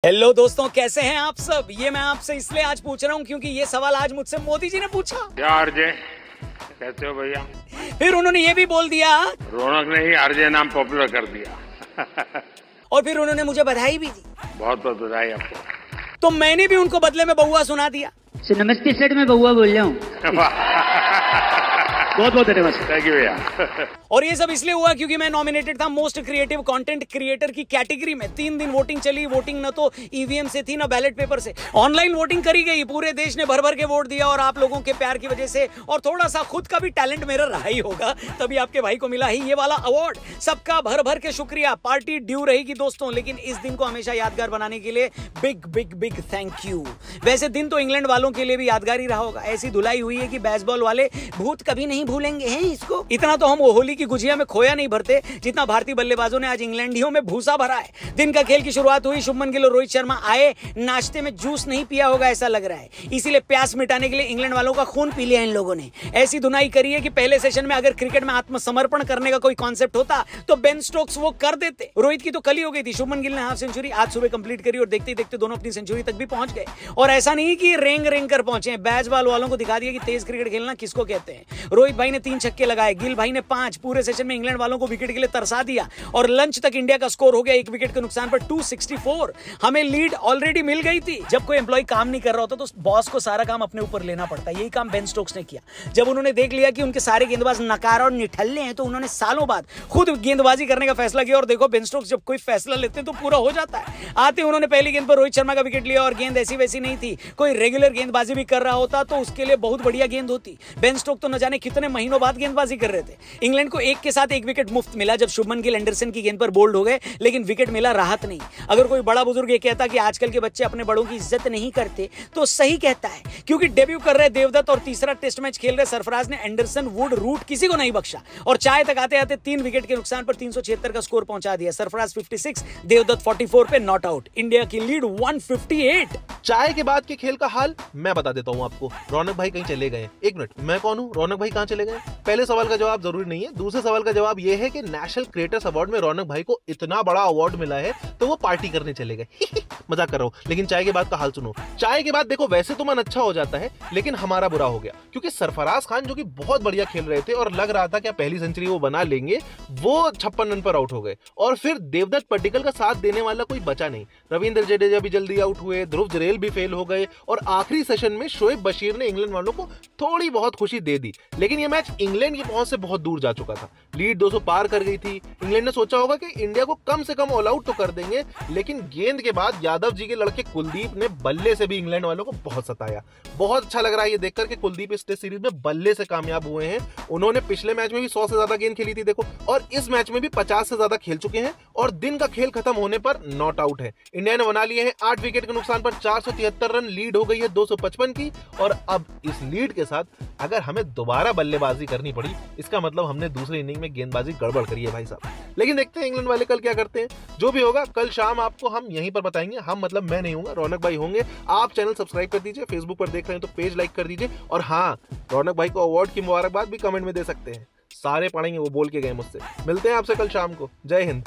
Hello दोस्तों, कैसे हैं आप सब। ये मैं आपसे इसलिए आज पूछ रहा हूँ क्योंकि ये सवाल आज मुझसे मोदी जी ने पूछा। क्या आरजे, कैसे हो भैया। फिर उन्होंने ये भी बोल दिया, रौनक ने ही आरजे नाम पॉपुलर कर दिया। और फिर उन्होंने मुझे बधाई भी दी। बहुत बहुत बधाई आपको। तो मैंने भी उनको बदले में बउआ सुना दिया। नमस्ते सर, मैं बउआ बोल रहा हूँ। बहुत बहुत धन्यवाद। थैंक यू भैया। और ये सब इसलिए हुआ क्योंकि मैं नॉमिनेटेड था मोस्ट क्रिएटिव कंटेंट क्रिएटर की कैटेगरी में। 3 दिन वोटिंग चली। वोटिंग न तो ईवीएम से थी, न बैलेट पेपर से, ऑनलाइन वोटिंग करी गई। पूरे देश ने भर भर के वोट दिया और आप लोगों के प्यार की वजह से और थोड़ा सा खुद का भी टैलेंट मेरा रहा ही होगा, तभी आपके भाई को मिला ही ये वाला अवार्ड। सबका भर भर के शुक्रिया। पार्टी ड्यू रहेगी दोस्तों, लेकिन इस दिन को हमेशा यादगार बनाने के लिए big big big thank you. वैसे दिन तो इंग्लैंड वालों के लिए भी यादगार ही रहा होगा। ऐसी धुलाई हुई है कि बेसबॉल वाले भूत कभी नहीं भूलेंगे हैं इसको। इतना तो हम होली की गुजिया में खोया नहीं भरते जितना भारतीय बल्लेबाजों ने आज इंग्लैंडियों में भूसा भरा है। दिन का खेल की शुरुआत हुई, शुभमन गिल और रोहित शर्मा आए। नाश्ते में जूस नहीं पिया होगा ऐसा लग रहा है, इसीलिए प्यास मिटाने के लिए इंग्लैंड वालों का खून पी लिया इन लोगों ने। ऐसी धुनाई करी है कि पहले सेशन में अगर क्रिकेट में आत्मसमर्पण करने का कोई कॉन्सेप्ट होता तो बेन स्टोक्स वो कर देते। रोहित की तो कल ही हो गई थी। शुभमन गिल ने हाफ सेंचुरी आज सुबह कंप्लीट करी और देखते ही देखते दोनों अपनी सेंचुरी तक भी पहुंच गए। और ऐसा नहीं कि रेंग रेंग कर पहुंचे, बैसबॉल वालों को दिखा दिया कि तेज क्रिकेट खेलना किसको कहते हैं। रोहित भाई ने 3 छक्के लगाए, गिल भाई ने 5। पूरे सेशन में इंग्लैंड वालों को विकेट के लिए तरसा दिया और लंच तक इंडिया का स्कोर हो गया 1 विकेट के नुकसान पर 264। हमें लीड ऑलरेडी मिल गई थी। जब कोई एम्प्लॉय काम नहीं कर रहा होता तो बॉस को सारा काम अपने ऊपर लेना पड़ता है। यही काम बेन स्टोक्स ने किया। जब उन्होंने देख लिया कि उनके सारे गेंदबाज नकारा और निठल्ले हैं तो उन्होंने सालों बाद खुद गेंदबाजी करने का फैसला किया। और देखो, बेन स्टोक्स जब कोई फैसला लेते हैं तो पूरा हो जाता है। आते उन्होंने पहली गेंद पर रोहित शर्मा का विकेट लिया और गेंद ऐसी वैसी नहीं थी। कोई रेगुलर गेंदबाजी भी कर रहा होता तो उसके लिए बहुत बढ़िया गेंद होती। बेन स्टोक्स तो न जाने कितने महीनों बाद गेंदबाजी कर रहे थे। इंग्लैंड को एक के साथ 1 विकेट मुफ्त मिला जब शुभमन गिल एंडरसन की गेंद पर बोल्ड हो गए, लेकिन विकेट मिला, राहत नहीं। अगर कोई बड़ा बुजुर्ग ये कहता कि आजकल के बच्चे अपने बड़ों की इज्जत नहीं करते तो सही कहता है, क्योंकि डेब्यू कर रहे देवदत्त और तीसरा टेस्ट मैच खेल रहे सरफराज ने एंडरसन, वुड, रूट किसी को नहीं बख्शा और चाय तक आते आते 3 विकेट के नुकसान पर 376 का स्कोर पहुंचा दिया। सरफराज 56, देवदत्त 44 पे नॉट आउट। इंडिया की लीड 158। चाय के बाद के खेल का हाल मैं बता देता हूँ आपको। रौनक भाई कहीं चले गए। 1 मिनट, मैं कौन हूँ? रौनक भाई कहाँ चले गए? पहले सवाल का जवाब जरूरी नहीं है। दूसरे सवाल का जवाब यह है कि नेशनल क्रिएटर्स अवार्ड में रौनक भाई को इतना बड़ा अवार्ड मिला है तो वो पार्टी करने चले गए। मजाक कर रहा हूँ, लेकिन चाय के बाद का हाल सुनो। चाय के बाद देखो, वैसे तो मन अच्छा हो जाता है, लेकिन हमारा बुरा हो गया क्योंकि सरफराज खान जो कि बहुत बढ़िया खेल रहे थे और लग रहा था कि पहली सेंचुरी वो बना लेंगे, वो 56 रन पर आउट हो गए। और फिर देवदत्त पट्टिकल का साथ देने वाला कोई बचा नहीं। रविंद्र जडेजा भी जल्दी आउट हुए, ध्रुव जरेल भी फेल हो गए और आखिरी सेशन में शोएब बशीर ने इंग्लैंड वालों को थोड़ी बहुत खुशी दे दी। लेकिन यह मैच इंग्लैंड की पहुंच से बहुत दूर जा चुका था। लीड 200 पार कर गई थी। इंग्लैंड ने सोचा होगा कि इंडिया को कम से कम ऑल आउट तो कर देंगे, लेकिन गेंद के बाद यादव जी के लड़के कुलदीप ने बल्ले से भी इंग्लैंड वालों को बहुत सताया। बहुत अच्छा लग रहा है ये देखकर कि कुलदीप इस टेस्ट सीरीज में बल्ले से कामयाब हुए हैं। उन्होंने पिछले मैच में भी 100 से ज्यादा गेंद खेली थी देखो, और इस मैच में भी 50 से ज्यादा खेल चुके हैं और दिन का खेल खत्म होने पर नॉट आउट है। इंडिया ने बना लिए हैं 8 विकेट के नुकसान पर 473 रन। लीड हो गई है 255 की। और अब इस लीड के साथ अगर हमें दोबारा बल्लेबाजी करनी पड़ी, इसका मतलब हमने दूसरी इनिंग में गेंदबाजी गड़बड़ करी है भाई साहब। लेकिन देखते हैं इंग्लैंड वाले कल क्या करते हैं। जो भी होगा कल शाम आपको हम यहीं पर बताएंगे। हम मतलब मैं नहीं हूंगा, रौनक भाई होंगे। आप चैनल सब्सक्राइब कर दीजिए, फेसबुक पर देख रहे हैं तो पेज लाइक कर दीजिए। और हाँ, रौनक भाई को अवार्ड की मुबारकबाद भी कमेंट में दे सकते हैं। सारे पढ़ेंगे, वो बोल के गए मुझसे। मिलते हैं आपसे कल शाम को। जय हिंद।